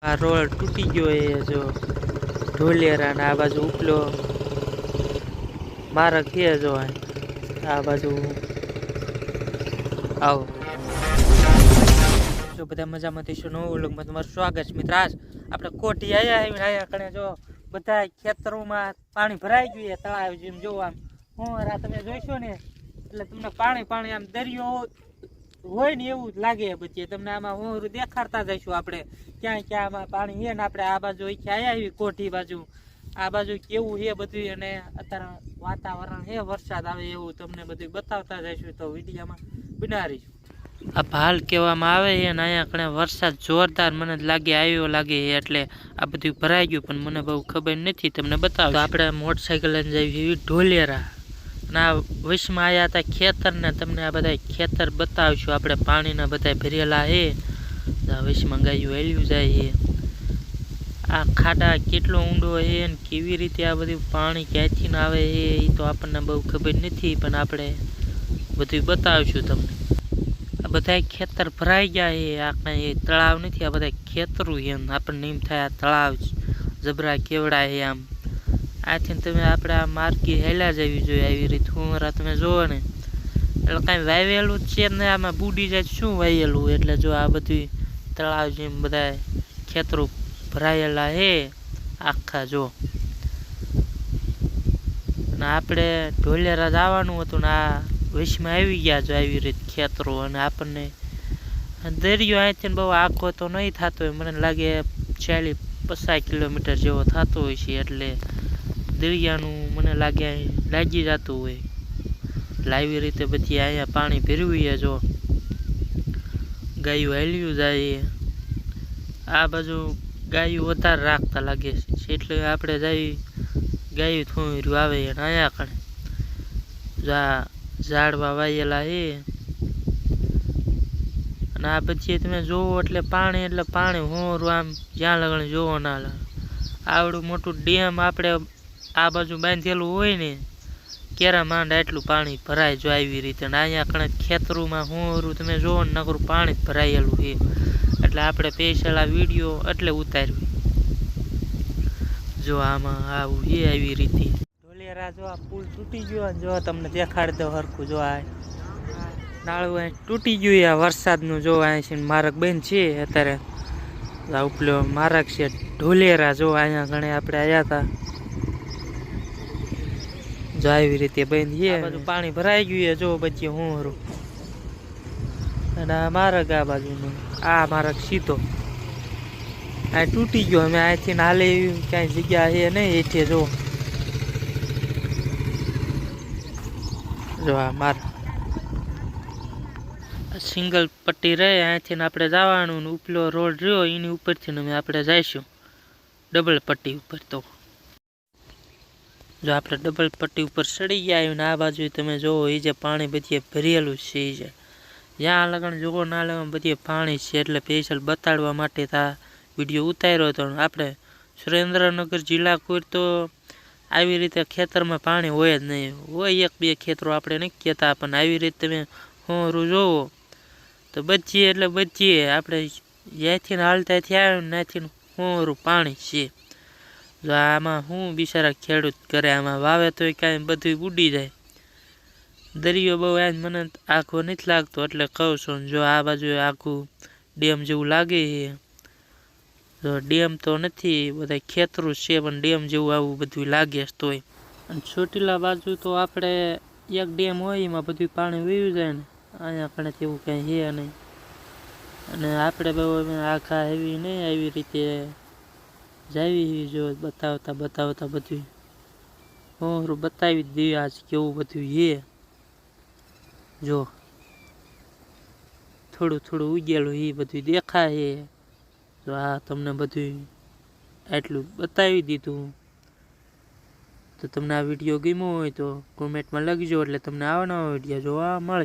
આ રોડ તૂટી ગયો એ જો ઢોલિયારા ને આ બાજુ ઉપલો માર્ગ છે જો આ બાજુ આવો જો બધા મજામાં થઈશું નવું વ્લોગમાં તમારું સ્વાગત છે મિત્ર. આજ આપણે કોઠી આયા કણે જો બધા ખેતરોમાં પાણી ભરાઈ ગયું તળાવ જેમ જો આમ હું તમે જોઈશો ને એટલે તમને પાણી આમ દરિયો હોય ને એવું જ લાગે. પછી તમને આમાં હું દેખાડતા જઈશું આપણે ક્યાં ક્યાં આમાં પાણી છે ને આપણે આ બાજુ આયા આવી કોઠી બાજુ આ બાજુ કેવું છે બધું અને અત્યારે વાતાવરણ છે વરસાદ આવે એવું તમને બધું બતાવતા જઈશું તો વિડીયોમાં બનાવીશું. આ હાલ કહેવામાં આવે છે ને અહીંયા કણે વરસાદ જોરદાર મને લાગે આવ્યો લાગે એટલે આ બધું ભરાઈ ગયું પણ મને બહુ ખબર નથી તમને બતાવો. આપણે મોટરસાઇકલ લઈને જઈએ ઢોલિયારા ના વશમાં આવ્યા હતા ખેતર ને તમને આ બધા ખેતર બતાવીશું. આપણે પાણીના બધા ભરેલા છે વશમાં ગાયું હેલ્યું જાય છે. આ ખાડા કેટલો ઊંડો છે ને કેવી રીતે આ બધું પાણી ક્યાંથી આવે છે એ તો આપણને બહુ ખબર નથી પણ આપણે બધું બતાવીશું તમને. આ બધા ખેતર ભરાઈ ગયા છે. આ કાંઈ તળાવ નથી આ બધા ખેતરું છે આપણને એમ થાય આ તળાવ જબરા કેવડા છે. આમ આથી તમે આપણે આ માર્ગે હેલા જવી જોઈએ આવી રીતે હું તમે જોવો ને એટલે કાંઈ વાવેલું જ છે ને આમાં બુડી જાય શું વાવેલું એટલે જો આ બધું તળાવ જેમ બધા ખેતરો ભરાયેલા હે આખા જો. અને આપણે ઢોલિયારા જવાનું હતું ને આ વશમાં આવી ગયા જો આવી રીતે ખેતરો અને આપણને દરિયો અહીંથી બહુ આખો તો નહીં થતો હોય મને લાગે 40-50 કિલોમીટર જેવો થતો હોય છે એટલે દરિયાનું મને લાગે લાગી જતું હોય એટલે આવી રીતે બધી અહીંયા પાણી ભેરવીએ જો ગાયું હાલ્યું જાય. આ બાજુ ગાયું વધારે રાખતા લાગે છે એટલે આપણે જઈ ગાયું થોડું આવે અને અહીંયા કણે ઝાડવા વાયેલા છે અને આ પછી તમે જોવો એટલે પાણી હોરું આમ જ્યાં લગણ જોવો ના આવડું મોટું ડેમ આપણે આ બાજુ બાંધેલું હોય ને કેરા માંડ આટલું પાણી ભરાય જો આવી રીતે. અને અહીંયા કણે ખેતરોમાં હોરું તમે જોવો ને નકરું પાણી ભરાયેલું છે એટલે આપણે સ્પેશિયલ આ વિડીયો એટલે ઉતાર્યું જો આમાં આવું છે આવી રીતે. ઢોલિયારા જો આ પુલ તૂટી ગયો જો તમને દેખાડી દો હરખું જો આ નાળું અહીં તૂટી ગયું આ વરસાદનું જો અહીં માર્ગ બંધ છે અત્યારે ઉપલો માર્ગ છે ઢોલિયારા જો અહીંયા ઘણે આપણે આવ્યા હતા જો આવી રીતે બંધ છે બધું પાણી ભરાઈ ગયું જો પછી હું અને આ માર્ગ આ બાજુનું આ માર્ગ સીધો આ તૂટી ગયો અમે અહીંથી હાલે એવી ક્યાંય જગ્યા છે નહીં એઠે જો આ માર્ગ સિંગલ પટ્ટી રહે અહીંથી આપણે જવાનું ઉપલો રોડ રહ્યો એની ઉપરથી અમે આપણે જઈશું ડબલ પટ્ટી ઉપર. તો જો આપણે ડબલ પટ્ટી ઉપર ચડી ગયા ને આ બાજુ તમે જોવો એ જે પાણી બધે ભરેલું છે એ જે જ્યાં લગણ જોવો ના લગણ બધે પાણી છે એટલે સ્પેશિયલ બતાડવા માટે આ વિડીયો ઉતાર્યો હતો. આપણે સુરેન્દ્રનગર જિલ્લા કોઈ તો આવી રીતે ખેતરમાં પાણી હોય જ નહીં હોય 1-2 ખેતરો આપણે નહીં કહેતા પણ આવી રીતે તમે હોરું જોવો તો બચીએ એટલે બચીએ આપણે જ્યાંથી હાલતાથી આવ્યું ત્યાંથી હોરું પાણી છે. જો આમાં હું બિચારા ખેડૂત કરે આમાં વાવે તો કાંઈ બધું ઉડી જાય. દરિયો બહુ મને આખો નથી લાગતો એટલે કહું છું. જો આ બાજુ આખું ડેમ જેવું લાગે છે જો ડેમ તો નથી બધા ખેતરું છે પણ ડેમ જેવું આવું બધું લાગે તોય. અને ચોટીલા બાજુ તો આપણે એક ડેમ હોય એમાં બધું પાણી વહ્યું જાય ને અહીંયા કણે એવું કાંઈ છે નહીં. અને આપણે બહુ આખા એવી નહીં આવી રીતે જાવી જો બતાવતા બધું હું બતાવી જ દઈએ આજ કેવું બધું છે જો થોડું ઉગેલું એ બધું દેખાય. તો આ તમને બધું આટલું બતાવી દીધું. તો તમને આ વિડીયો ગમ્યો હોય તો કોમેન્ટમાં લખજો એટલે તમને આવા નવા વિડીયો જોવા મળે.